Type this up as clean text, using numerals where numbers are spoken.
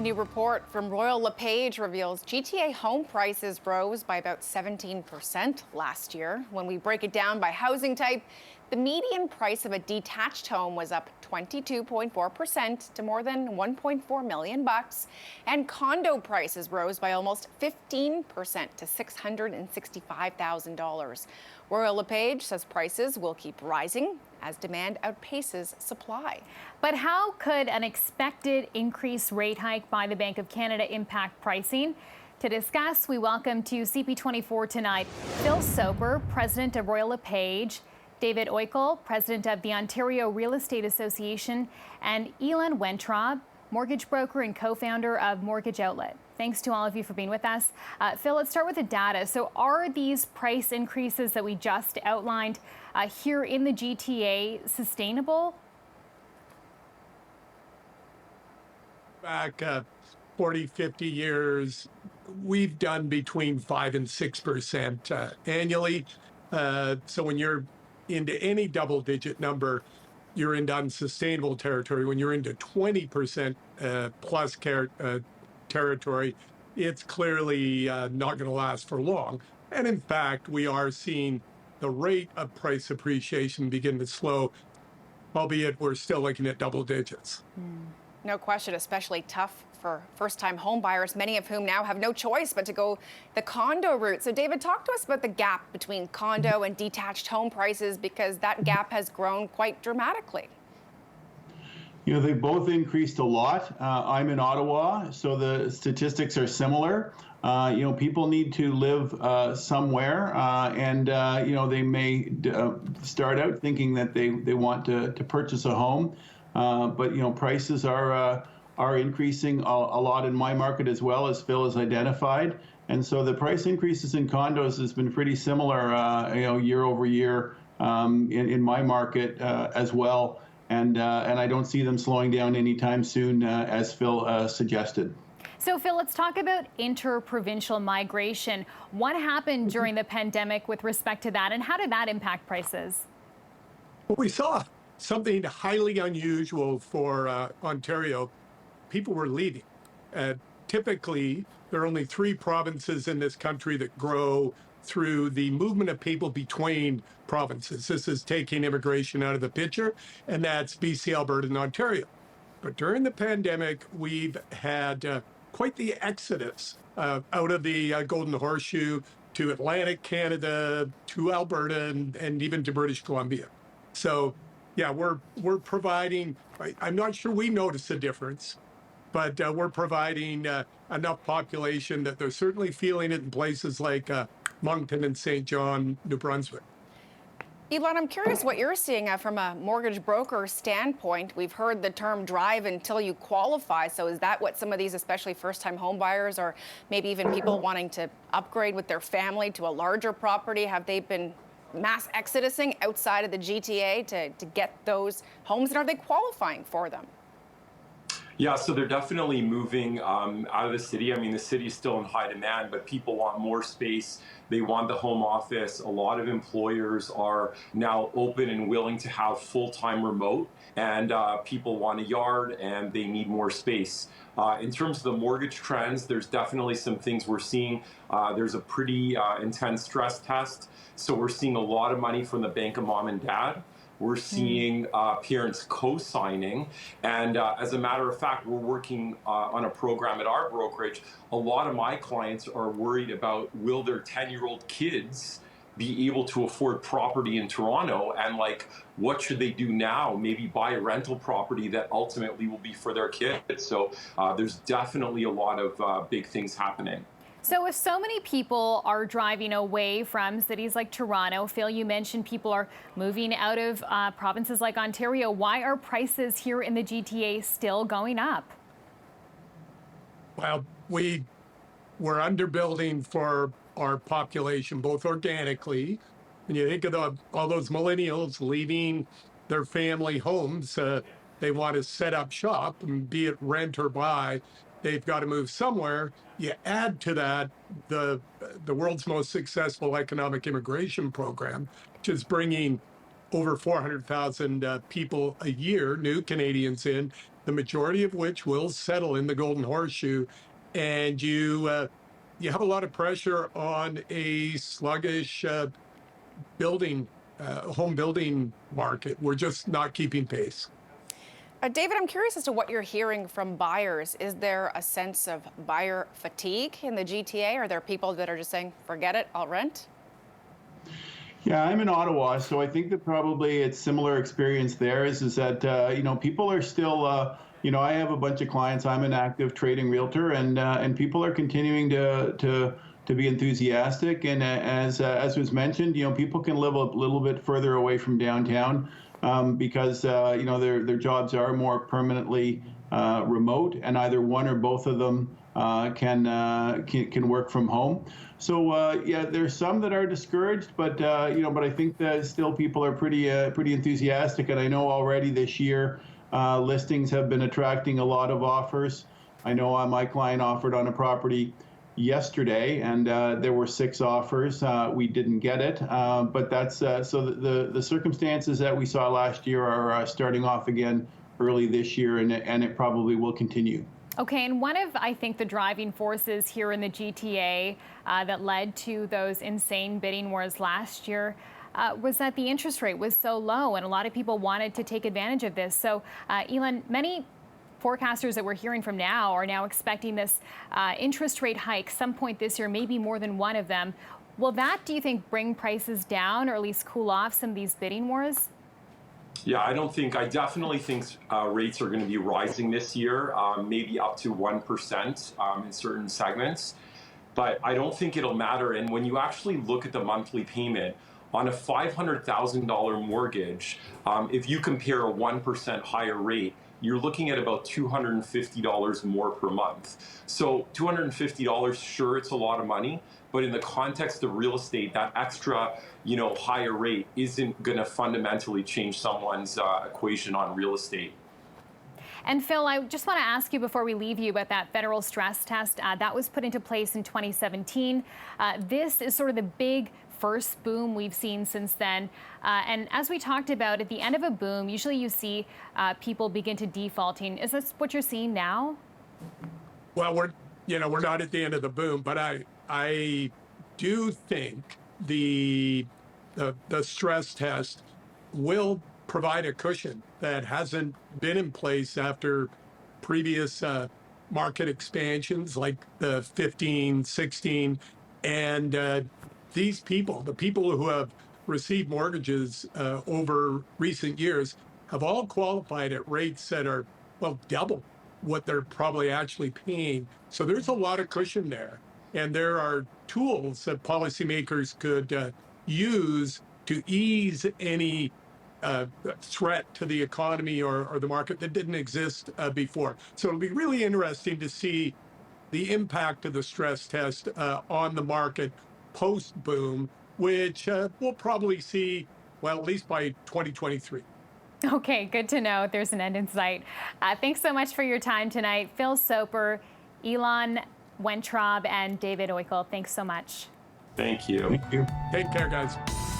A new report from Royal LePage reveals GTA home prices rose by about 17% last year. When we break it down by housing type, the median price of a detached home was up 22.4% to more than 1.4 million bucks, and condo prices rose by almost 15% to $665,000. Royal LePage says prices will keep rising as demand outpaces supply. But how could an expected increased rate hike by the Bank of Canada impact pricing? To discuss, we welcome to CP24 tonight Phil Sopher, president of Royal LePage, David Oikle, president of the Ontario Real Estate Association, and Elan Weintraub, mortgage broker and co-founder of Mortgage Outlet. Thanks to all of you for being with us. Phil, let's start with the data. So are these price increases that we just outlined here in the GTA sustainable? Back 40, 50 years, we've done between 5 and 6% annually. So when you're into any double-digit number, you're into unsustainable territory. When you're into 20% plus territory, it's clearly not going to last for long. And in fact, we are seeing the rate of price appreciation begin to slow, albeit we're still looking at double digits. No question, especially tough for first-time home buyers, many of whom now have no choice but to go the condo route. So David, talk to us about the gap between condo and detached home prices, because that gap has grown quite dramatically. You know, they both increased a lot. I'm in Ottawa, so the statistics are similar. You know, people need to live somewhere, and you know, they may start out thinking that they want to purchase a home, but you know, prices are increasing a lot in my market as well, as Phil has identified. And so the price increases in condos has been pretty similar, you know, year over year in my market as well. And I don't see them slowing down anytime soon, as Phil suggested. So, Phil, let's talk about interprovincial migration. What happened during the pandemic with respect to that, and how did that impact prices? Well, we saw something highly unusual for Ontario. People were leaving. Typically, there are only 3 provinces in this country that grow through the movement of people between provinces. This is taking immigration out of the picture, and that's BC, Alberta, and Ontario. But during the pandemic, we've had quite the exodus out of the Golden Horseshoe to Atlantic Canada, to Alberta, and even to British Columbia. So, yeah, we're providing, I'm not sure we notice a difference, but we're providing enough population that they're certainly feeling it in places like Moncton and St. John, New Brunswick. Elan, I'm curious what you're seeing from a mortgage broker standpoint. We've heard the term drive until you qualify. So is that what some of these, especially first-time home buyers, or maybe even people wanting to upgrade with their family to a larger property, have they been mass exodusing outside of the GTA to get those homes, and are they qualifying for them? Yeah, so they're definitely moving out of the city. I mean, the city is still in high demand, but people want more space. They want the home office. A lot of employers are now open and willing to have full-time remote, and people want a yard and they need more space. In terms of the mortgage trends, there's definitely some things we're seeing. There's a pretty intense stress test. So we're seeing a lot of money from the bank of mom and dad. We're seeing parents co-signing. And as a matter of fact, we're working on a program at our brokerage. A lot of my clients are worried about, will their 10-year-old kids be able to afford property in Toronto? And like, what should they do now? Maybe buy a rental property that ultimately will be for their kids. So there's definitely a lot of big things happening. So if so many people are driving away from cities like Toronto, Phil, you mentioned people are moving out of provinces like Ontario. Why are prices here in the GTA still going up? Well, we're underbuilding for our population, both organically. When you think of all those millennials leaving their family homes, they want to set up shop, and be it rent or buy. They've got to move somewhere. You add to that the world's most successful economic immigration program, which is bringing over 400,000 people a year, new Canadians in, the majority of which will settle in the Golden Horseshoe, and you have a lot of pressure on a sluggish home building market. We're just not keeping pace. David, I'm curious as to what you're hearing from buyers. Is there a sense of buyer fatigue in the GTA? Are there people that are just saying, forget it, I'll rent? Yeah, I'm in Ottawa, so I think that probably it's similar experience there is that, people are still, I have a bunch of clients. I'm an active trading realtor, and people are continuing to be enthusiastic. And as was mentioned, people can live a little bit further away from downtown because, their jobs are more permanently remote, and either one or both of them can work from home. So there's some that are discouraged, but I think that still people are pretty enthusiastic. And I know already this year listings have been attracting a lot of offers. I know my client offered on a property yesterday, and there were 6 offers. We didn't get it, but that's so the circumstances that we saw last year are starting off again early this year, and it probably will continue. Okay, and one of, I think, the driving forces here in the GTA that led to those insane bidding wars last year was that the interest rate was so low, and a lot of people wanted to take advantage of this. So, Elan, many forecasters that we're hearing from now are now expecting this interest rate hike some point this year, maybe more than one of them. Will that, do you think, bring prices down or at least cool off some of these bidding wars? Yeah, I definitely think rates are going to be rising this year, maybe up to 1% in certain segments. But I don't think it'll matter. And when you actually look at the monthly payment on a $500,000 mortgage, if you compare a 1% higher rate, you're looking at about $250 more per month. So $250, sure, it's a lot of money, but in the context of real estate, that extra, higher rate isn't going to fundamentally change someone's equation on real estate. And Phil, I just want to ask you before we leave you about that federal stress test that was put into place in 2017. This is sort of the big first boom we've seen since then. And as we talked about, at the end of a boom, usually you see people begin to defaulting. Is this what you're seeing now? Well, we're not at the end of the boom, but I do think the stress test will provide a cushion that hasn't been in place after previous market expansions like the 15, 16, and these people, the people who have received mortgages over recent years, have all qualified at rates that are, well, double what they're probably actually paying. So there's a lot of cushion there. And there are tools that policymakers could use to ease any threat to the economy or the market that didn't exist before. So it'll be really interesting to see the impact of the stress test on the market post-boom, which we'll probably see, well, at least by 2023. Okay, good to know. There's an end in sight. Thanks so much for your time tonight. Phil Sopher, Elan Weintraub, and David Oikle. Thanks so much. Thank you. Thank you. Take care, guys.